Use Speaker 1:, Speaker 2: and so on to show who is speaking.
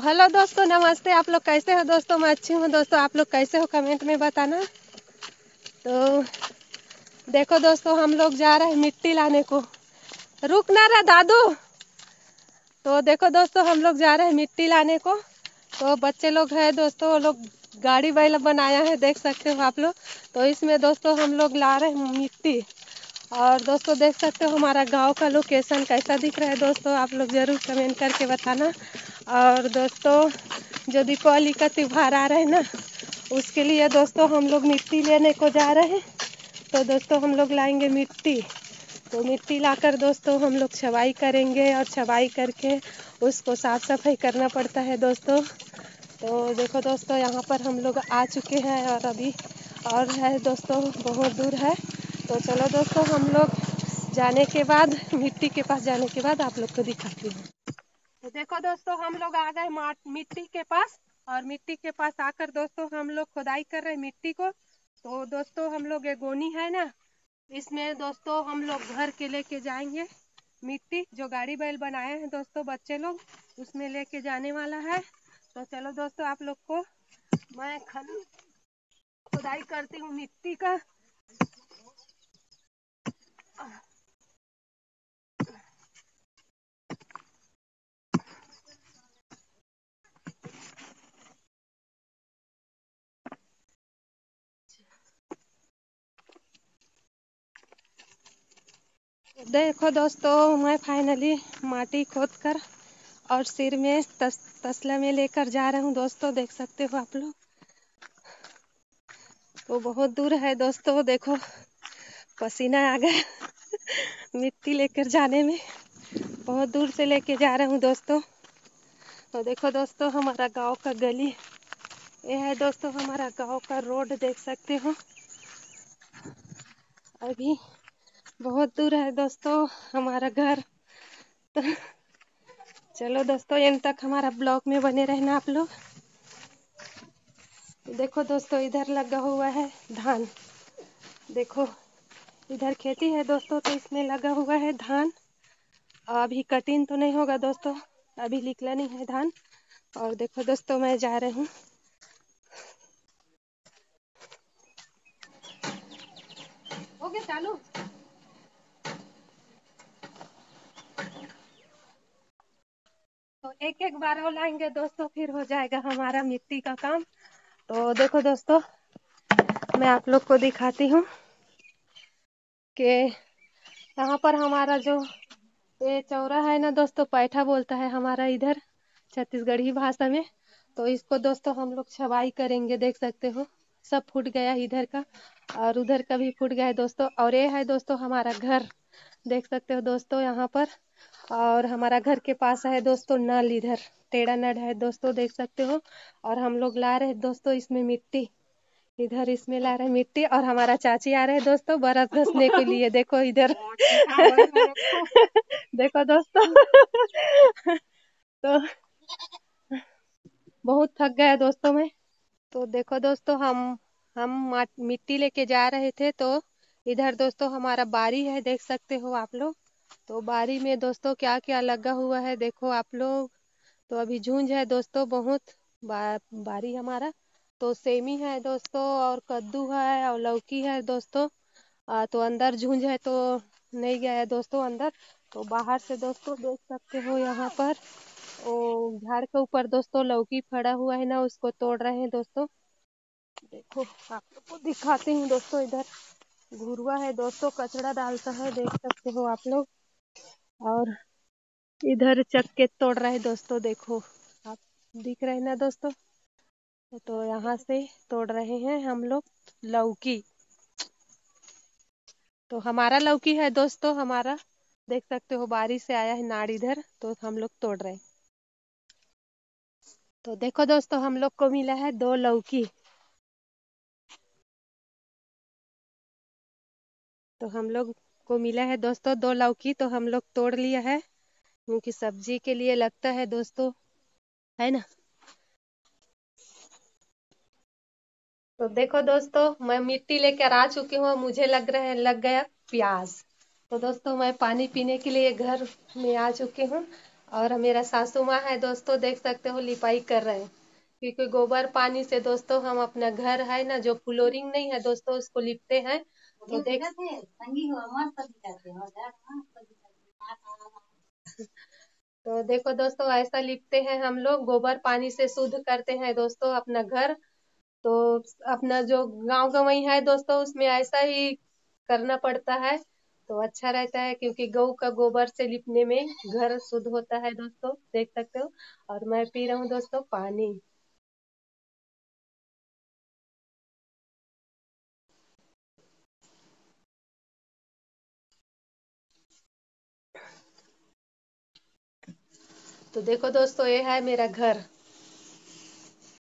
Speaker 1: Hello दोस्तों, नमस्ते। आप लोग कैसे हो दोस्तों? मैं अच्छी हूँ दोस्तों। आप लोग कैसे हो कमेंट में बताना। तो देखो दोस्तों, हम लोग जा रहे हैं मिट्टी लाने को। रुक ना रहा दादू। तो देखो दोस्तों, हम लोग जा रहे हैं मिट्टी लाने को। तो बच्चे लोग हैं दोस्तों, वो लोग गाड़ी बैल बनाया है, देख सकते हो आप लोग। तो इसमें दोस्तों हम लोग ला रहे हैं मिट्टी। और दोस्तों देख सकते हो हमारा गांव का लोकेशन कैसा दिख रहा है दोस्तों, आप लोग जरूर कमेंट करके बताना। और दोस्तों, जो दीपावली का त्योहार आ रहा है ना, उसके लिए दोस्तों हम लोग मिट्टी लेने को जा रहे हैं। तो दोस्तों हम लोग लाएंगे मिट्टी। तो मिट्टी लाकर दोस्तों हम लोग छवाई करेंगे, और छवाई करके उसको साफ सफाई करना पड़ता है दोस्तों। तो देखो दोस्तों, यहाँ पर हम लोग आ चुके हैं, और अभी और है दोस्तों, बहुत दूर है। तो चलो दोस्तों, हम लोग जाने के बाद, मिट्टी के पास जाने के बाद आप लोग को दिखाती हूँ। तो देखो दोस्तों, हम लोग आ गए मिट्टी के पास। और मिट्टी के पास आकर दोस्तों हम लोग खुदाई कर रहे हैं मिट्टी को। तो दोस्तों हम लोग, ये गोनी है ना, इसमें दोस्तों हम लोग घर के लेके जाएंगे मिट्टी। जो गाड़ी बैल बनाए हैं दोस्तों बच्चे लोग, उसमें लेके जाने वाला है। तो चलो दोस्तों, आप लोग को मैं खुदाई करती हूँ मिट्टी का। देखो दोस्तों, मैं फाइनली माटी खोद कर और सिर में तसला में लेकर जा रहा हूँ दोस्तों, देख सकते हो आप लोग। तो बहुत दूर है दोस्तों, देखो पसीना आ गया मिट्टी लेकर जाने में। बहुत दूर से लेके जा रहा हूँ दोस्तों। तो देखो दोस्तों, हमारा गांव का गली, ये है दोस्तों हमारा गांव का रोड, देख सकते हो। अभी बहुत दूर है दोस्तों हमारा घर। तो चलो दोस्तों, एंड तक हमारा ब्लॉग में बने रहना आप लोग। देखो दोस्तों, इधर लगा हुआ है धान। देखो इधर खेती है दोस्तों, तो इसमें लगा हुआ है धान। अभी कटिंग तो नहीं होगा दोस्तों, अभी निकला नहीं है धान। और देखो दोस्तों, मैं जा रही हूँ। हो गया चालू। तो एक एक बार और लाएंगे दोस्तों, फिर हो जाएगा हमारा मिट्टी का काम। तो देखो दोस्तों, मैं आप लोग को दिखाती हूँ कि यहाँ पर हमारा जो ये चौरा है ना दोस्तों, पैठा बोलता है हमारा इधर छत्तीसगढ़ी भाषा में। तो इसको दोस्तों हम लोग छवाई करेंगे, देख सकते हो सब फूट गया इधर का, और उधर का भी फूट गया है दोस्तों। और ये है दोस्तों हमारा घर, देख सकते हो दोस्तों यहाँ पर। और हमारा घर के पास है दोस्तों नल, इधर टेढ़ा नल है दोस्तों, देख सकते हो। और हम लोग ला रहे हैं दोस्तों इसमें मिट्टी, इधर इसमें ला रहे हैं मिट्टी। और हमारा चाची आ रहे हैं दोस्तों बरस घसने के लिए, देखो इधर देखो दोस्तों तो बहुत थक गया दोस्तों मैं। तो देखो दोस्तों, हम मिट्टी लेके जा रहे थे। तो इधर दोस्तों हमारा बारी है, देख सकते हो आप लोग। तो बारी में दोस्तों क्या क्या लगा हुआ है देखो आप लोग। तो अभी झुंझ है दोस्तों बहुत। बारी हमारा तो सेमी है दोस्तों, और कद्दू है, और लौकी है दोस्तों। तो अंदर झुंझ है तो नहीं गया है दोस्तों अंदर। तो बाहर से दोस्तों देख सकते हो यहाँ पर, ओ झाड़ के ऊपर दोस्तों लौकी फड़ा हुआ है ना, उसको तोड़ रहे हैं दोस्तों। देखो आप लोग को दिखाती हूँ दोस्तों, इधर घुरुआ है दोस्तों, कचड़ा डालता है, देख सकते हो आप लोग। और इधर चक्के तोड़ रहे हैं दोस्तों, देखो आप, दिख रहे हैं ना दोस्तों। तो यहाँ से तोड़ रहे हैं हम लोग लौकी। तो हमारा लौकी है दोस्तों, हमारा देख सकते हो बारिश से आया है नाड़ इधर, तो हम लोग तोड़ रहे हैं। तो देखो दोस्तों, हम लोग को मिला है 2 लौकी। तो हम लोग को मिला है दोस्तों 2 लौकी, तो हम लोग तोड़ लिया है, क्योंकि सब्जी के लिए लगता है दोस्तों, है ना। तो देखो दोस्तों, मैं मिट्टी लेकर आ चुकी हूँ, मुझे लग गया प्यास। तो दोस्तों मैं पानी पीने के लिए घर में आ चुकी हूँ। और मेरा सासू माँ है दोस्तों, देख सकते हो लिपाई कर रहे हैं, क्योंकि गोबर पानी से दोस्तों हम अपना घर है ना, जो फ्लोरिंग नहीं है दोस्तों, उसको लिपते हैं। तो देख तो देखो दोस्तों, ऐसा लिपते हैं हम लोग, गोबर पानी से शुद्ध करते हैं दोस्तों अपना घर। तो अपना जो गांव गंवई है दोस्तों, उसमें ऐसा ही करना पड़ता है। तो अच्छा रहता है, क्योंकि गऊ का गोबर से लिपने में घर शुद्ध होता है दोस्तों, देख सकते हो। और मैं पी रहा हूँ दोस्तों पानी। तो देखो दोस्तों, ये है मेरा घर।